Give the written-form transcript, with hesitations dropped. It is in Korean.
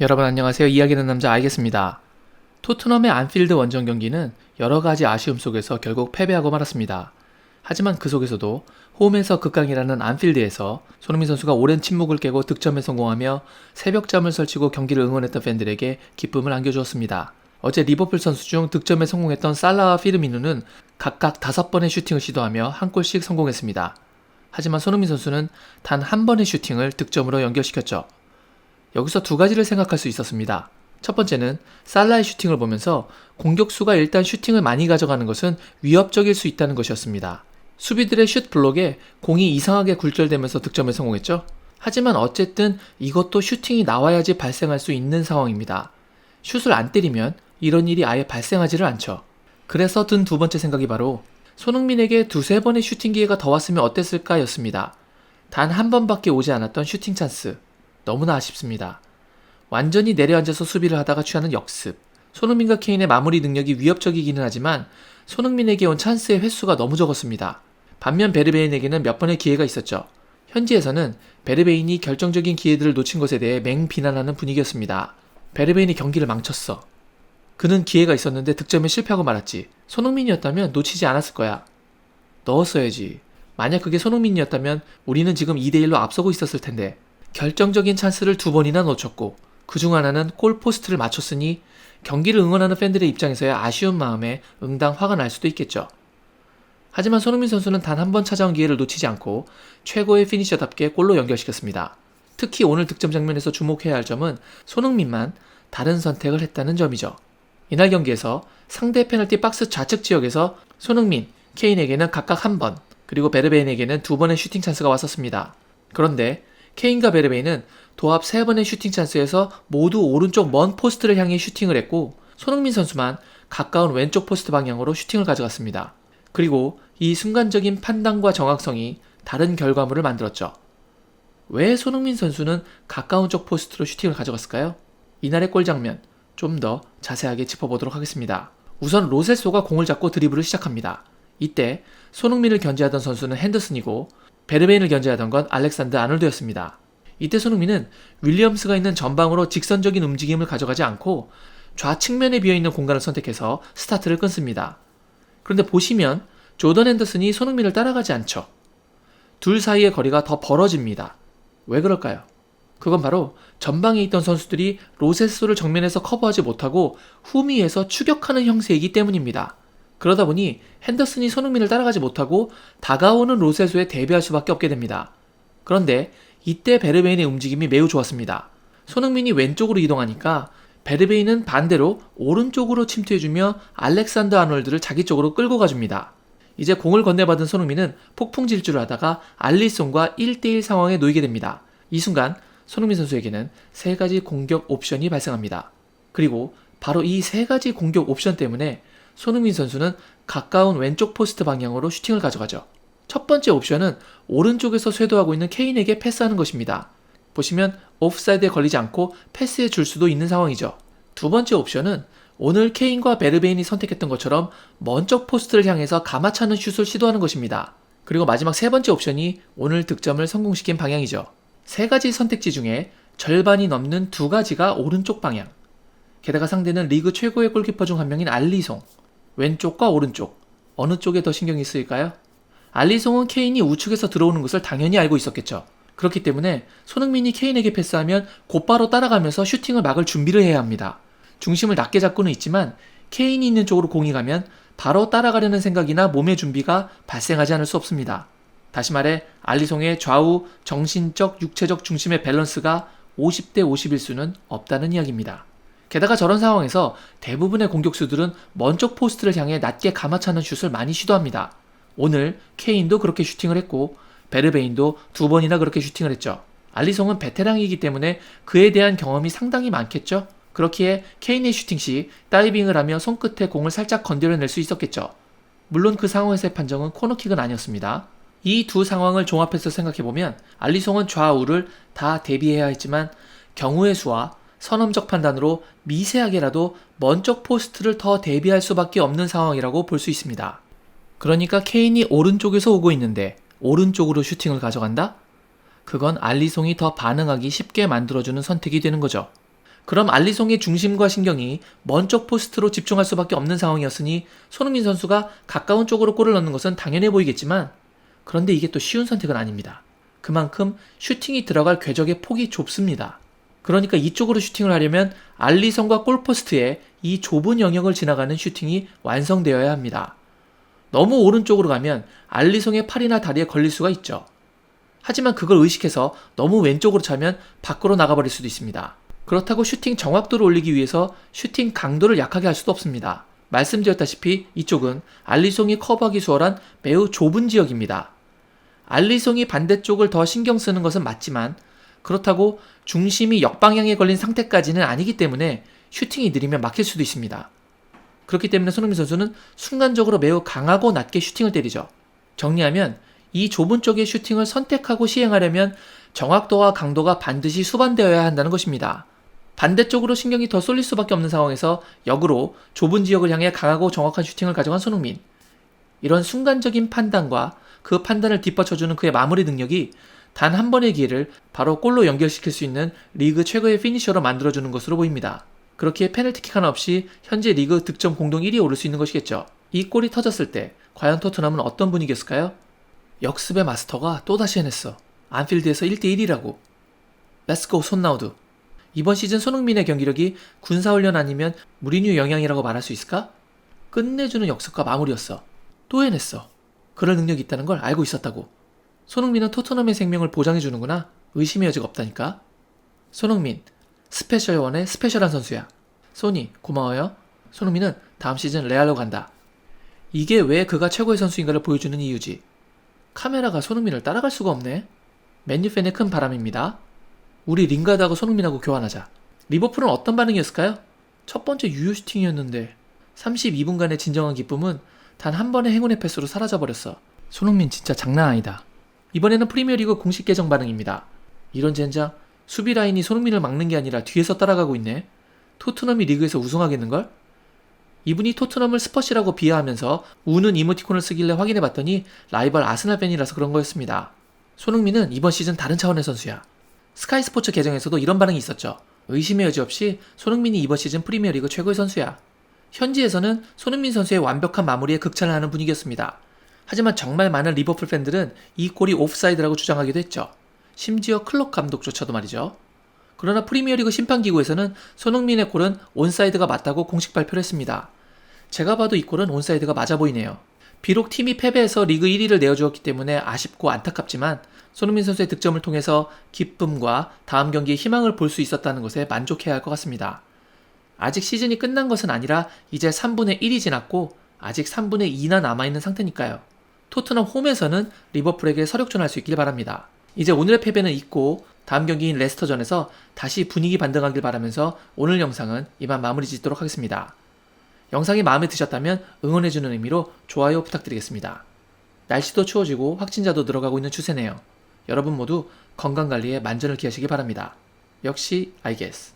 여러분 안녕하세요. 이야기하는 남자 알겠습니다. 토트넘의 안필드 원정 경기는 여러가지 아쉬움 속에서 결국 패배하고 말았습니다. 하지만 그 속에서도 홈에서 극강이라는 안필드에서 손흥민 선수가 오랜 침묵을 깨고 득점에 성공하며 새벽잠을 설치고 경기를 응원했던 팬들에게 기쁨을 안겨주었습니다. 어제 리버풀 선수 중 득점에 성공했던 살라와 피르미누는 각각 5번의 슈팅을 시도하며 한 골씩 성공했습니다. 하지만 손흥민 선수는 단 한 번의 슈팅을 득점으로 연결시켰죠. 여기서 두 가지를 생각할 수 있었습니다. 첫 번째는 살라의 슈팅을 보면서 공격수가 일단 슈팅을 많이 가져가는 것은 위협적일 수 있다는 것이었습니다. 수비들의 슛 블록에 공이 이상하게 굴절되면서 득점에 성공했죠. 하지만 어쨌든 이것도 슈팅이 나와야지 발생할 수 있는 상황입니다. 슛을 안 때리면 이런 일이 아예 발생하지를 않죠. 그래서 든 두 번째 생각이 바로 손흥민에게 두세 번의 슈팅 기회가 더 왔으면 어땠을까 였습니다. 단 한 번밖에 오지 않았던 슈팅 찬스. 너무나 아쉽습니다. 완전히 내려앉아서 수비를 하다가 취하는 역습. 손흥민과 케인의 마무리 능력이 위협적이기는 하지만 손흥민에게 온 찬스의 횟수가 너무 적었습니다. 반면 베르베인에게는 몇 번의 기회가 있었죠. 현지에서는 베르베인이 결정적인 기회들을 놓친 것에 대해 맹비난하는 분위기였습니다. 베르베인이 경기를 망쳤어. 그는 기회가 있었는데 득점에 실패하고 말았지. 손흥민이었다면 놓치지 않았을 거야. 넣었어야지. 만약 그게 손흥민이었다면 우리는 지금 2대1로 앞서고 있었을 텐데. 결정적인 찬스를 2번이나 놓쳤고 그중 하나는 골포스트를 맞췄으니 경기를 응원하는 팬들의 입장에서야 아쉬운 마음에 응당 화가 날 수도 있겠죠. 하지만 손흥민 선수는 단 한 번 찾아온 기회를 놓치지 않고 최고의 피니셔답게 골로 연결시켰습니다. 특히 오늘 득점 장면에서 주목해야 할 점은 손흥민만 다른 선택을 했다는 점이죠. 이날 경기에서 상대 페널티 박스 좌측 지역에서 손흥민, 케인에게는 각각 한 번, 그리고 베르베인에게는 2번의 슈팅 찬스가 왔었습니다. 그런데 케인과 베르베인은 도합 3번의 슈팅 찬스에서 모두 오른쪽 먼 포스트를 향해 슈팅을 했고 손흥민 선수만 가까운 왼쪽 포스트 방향으로 슈팅을 가져갔습니다. 그리고 이 순간적인 판단과 정확성이 다른 결과물을 만들었죠. 왜 손흥민 선수는 가까운 쪽 포스트로 슈팅을 가져갔을까요? 이날의 골 장면 좀 더 자세하게 짚어보도록 하겠습니다. 우선 로셀소가 공을 잡고 드리블을 시작합니다. 이때 손흥민을 견제하던 선수는 핸더슨이고 베르베인을 견제하던 건 알렉산더 아놀드였습니다. 이때 손흥민은 윌리엄스가 있는 전방으로 직선적인 움직임을 가져가지 않고 좌측면에 비어있는 공간을 선택해서 스타트를 끊습니다. 그런데 보시면 조던 핸더슨이 손흥민을 따라가지 않죠. 둘 사이의 거리가 더 벌어집니다. 왜 그럴까요? 그건 바로 전방에 있던 선수들이 로셀소를 정면에서 커버하지 못하고 후미에서 추격하는 형세이기 때문입니다. 그러다 보니 핸더슨이 손흥민을 따라가지 못하고 다가오는 로셀소에 대비할 수밖에 없게 됩니다. 그런데 이때 베르베인의 움직임이 매우 좋았습니다. 손흥민이 왼쪽으로 이동하니까 베르베인은 반대로 오른쪽으로 침투해주며 알렉산더 아놀드를 자기 쪽으로 끌고 가줍니다. 이제 공을 건네받은 손흥민은 폭풍 질주를 하다가 알리송과 1대1 상황에 놓이게 됩니다. 이 순간 손흥민 선수에게는 3가지 공격 옵션이 발생합니다. 그리고 바로 이 3가지 공격 옵션 때문에 손흥민 선수는 가까운 왼쪽 포스트 방향으로 슈팅을 가져가죠. 첫 번째 옵션은 오른쪽에서 쇄도하고 있는 케인에게 패스하는 것입니다. 보시면 오프사이드에 걸리지 않고 패스해 줄 수도 있는 상황이죠. 두 번째 옵션은 오늘 케인과 베르베인이 선택했던 것처럼 먼쪽 포스트를 향해서 가마차는 슛을 시도하는 것입니다. 그리고 마지막 3번째 옵션이 오늘 득점을 성공시킨 방향이죠. 3가지 선택지 중에 절반이 넘는 2가지가 오른쪽 방향. 게다가 상대는 리그 최고의 골키퍼 중 한 명인 알리송. 왼쪽과 오른쪽, 어느 쪽에 더 신경이 쓰일까요? 알리송은 케인이 우측에서 들어오는 것을 당연히 알고 있었겠죠. 그렇기 때문에 손흥민이 케인에게 패스하면 곧바로 따라가면서 슈팅을 막을 준비를 해야 합니다. 중심을 낮게 잡고는 있지만 케인이 있는 쪽으로 공이 가면 바로 따라가려는 생각이나 몸의 준비가 발생하지 않을 수 없습니다. 다시 말해 알리송의 좌우 정신적, 육체적 중심의 밸런스가 50대 50일 수는 없다는 이야기입니다. 게다가 저런 상황에서 대부분의 공격수들은 먼쪽 포스트를 향해 낮게 감아차는 슛을 많이 시도합니다. 오늘 케인도 그렇게 슈팅을 했고 베르베인도 2번이나 그렇게 슈팅을 했죠. 알리송은 베테랑이기 때문에 그에 대한 경험이 상당히 많겠죠. 그렇기에 케인의 슈팅 시 다이빙을 하며 손끝에 공을 살짝 건드려낼 수 있었겠죠. 물론 그 상황에서의 판정은 코너킥은 아니었습니다. 이 두 상황을 종합해서 생각해보면 알리송은 좌우를 다 대비해야 했지만 경우의 수와 선험적 판단으로 미세하게라도 먼쪽 포스트를 더 대비할 수밖에 없는 상황이라고 볼 수 있습니다. 그러니까 케인이 오른쪽에서 오고 있는데 오른쪽으로 슈팅을 가져간다? 그건 알리송이 더 반응하기 쉽게 만들어주는 선택이 되는 거죠. 그럼 알리송의 중심과 신경이 먼 쪽 포스트로 집중할 수밖에 없는 상황이었으니 손흥민 선수가 가까운 쪽으로 골을 넣는 것은 당연해 보이겠지만, 그런데 이게 또 쉬운 선택은 아닙니다. 그만큼 슈팅이 들어갈 궤적의 폭이 좁습니다. 그러니까 이쪽으로 슈팅을 하려면 알리송과 골포스트의 이 좁은 영역을 지나가는 슈팅이 완성되어야 합니다. 너무 오른쪽으로 가면 알리송의 팔이나 다리에 걸릴 수가 있죠. 하지만 그걸 의식해서 너무 왼쪽으로 차면 밖으로 나가버릴 수도 있습니다. 그렇다고 슈팅 정확도를 올리기 위해서 슈팅 강도를 약하게 할 수도 없습니다. 말씀드렸다시피 이쪽은 알리송이 커버하기 수월한 매우 좁은 지역입니다. 알리송이 반대쪽을 더 신경 쓰는 것은 맞지만 그렇다고 중심이 역방향에 걸린 상태까지는 아니기 때문에 슈팅이 느리면 막힐 수도 있습니다. 그렇기 때문에 손흥민 선수는 순간적으로 매우 강하고 낮게 슈팅을 때리죠. 정리하면 이 좁은 쪽의 슈팅을 선택하고 시행하려면 정확도와 강도가 반드시 수반되어야 한다는 것입니다. 반대쪽으로 신경이 더 쏠릴 수밖에 없는 상황에서 역으로 좁은 지역을 향해 강하고 정확한 슈팅을 가져간 손흥민. 이런 순간적인 판단과 그 판단을 뒷받쳐주는 그의 마무리 능력이 단 한 번의 기회를 바로 골로 연결시킬 수 있는 리그 최고의 피니셔로 만들어주는 것으로 보입니다. 그렇기에 페널티킥 하나 없이 현재 리그 득점 공동 1위에 오를 수 있는 것이겠죠. 이 골이 터졌을 때 과연 토트넘은 어떤 분위기였을까요? 역습의 마스터가 또다시 해냈어. 안필드에서 1대1이라고. 렛츠고 손나우드. 이번 시즌 손흥민의 경기력이 군사훈련 아니면 무리뉴 영향이라고 말할 수 있을까? 끝내주는 역습과 마무리였어. 또 해냈어. 그럴 능력이 있다는 걸 알고 있었다고. 손흥민은 토트넘의 생명을 보장해주는구나. 의심의 여지가 없다니까. 손흥민, 스페셜 원의 스페셜한 선수야. 소니, 고마워요. 손흥민은 다음 시즌 레알로 간다. 이게 왜 그가 최고의 선수인가를 보여주는 이유지. 카메라가 손흥민을 따라갈 수가 없네. 맨유 팬의 큰 바람입니다. 우리 링가드하고 손흥민하고 교환하자. 리버풀은 어떤 반응이었을까요? 첫 번째 유효 슈팅이었는데 32분간의 진정한 기쁨은 단 한 번의 행운의 패스로 사라져버렸어. 손흥민 진짜 장난 아니다. 이번에는 프리미어리그 공식 계정 반응입니다. 이런 젠장, 수비 라인이 손흥민을 막는 게 아니라 뒤에서 따라가고 있네. 토트넘이 리그에서 우승하겠는걸? 이분이 토트넘을 스퍼시라고 비하하면서 우는 이모티콘을 쓰길래 확인해봤더니 라이벌 아스날 팬이라서 그런 거였습니다. 손흥민은 이번 시즌 다른 차원의 선수야. 스카이 스포츠 계정에서도 이런 반응이 있었죠. 의심의 여지 없이 손흥민이 이번 시즌 프리미어리그 최고의 선수야. 현지에서는 손흥민 선수의 완벽한 마무리에 극찬을 하는 분위기였습니다. 하지만 정말 많은 리버풀 팬들은 이 골이 오프사이드라고 주장하기도 했죠. 심지어 클럽 감독조차도 말이죠. 그러나 프리미어리그 심판기구에서는 손흥민의 골은 온사이드가 맞다고 공식 발표를 했습니다. 제가 봐도 이 골은 온사이드가 맞아 보이네요. 비록 팀이 패배해서 리그 1위를 내어주었기 때문에 아쉽고 안타깝지만 손흥민 선수의 득점을 통해서 기쁨과 다음 경기에 희망을 볼 수 있었다는 것에 만족해야 할 것 같습니다. 아직 시즌이 끝난 것은 아니라 이제 3분의 1이 지났고 아직 3분의 2나 남아있는 상태니까요. 토트넘 홈에서는 리버풀에게 서력전할 수 있길 바랍니다. 이제 오늘의 패배는 잊고 다음 경기인 레스터전에서 다시 분위기 반등하길 바라면서 오늘 영상은 이만 마무리 짓도록 하겠습니다. 영상이 마음에 드셨다면 응원해주는 의미로 좋아요 부탁드리겠습니다. 날씨도 추워지고 확진자도 늘어가고 있는 추세네요. 여러분 모두 건강관리에 만전을 기하시기 바랍니다. 역시 I guess.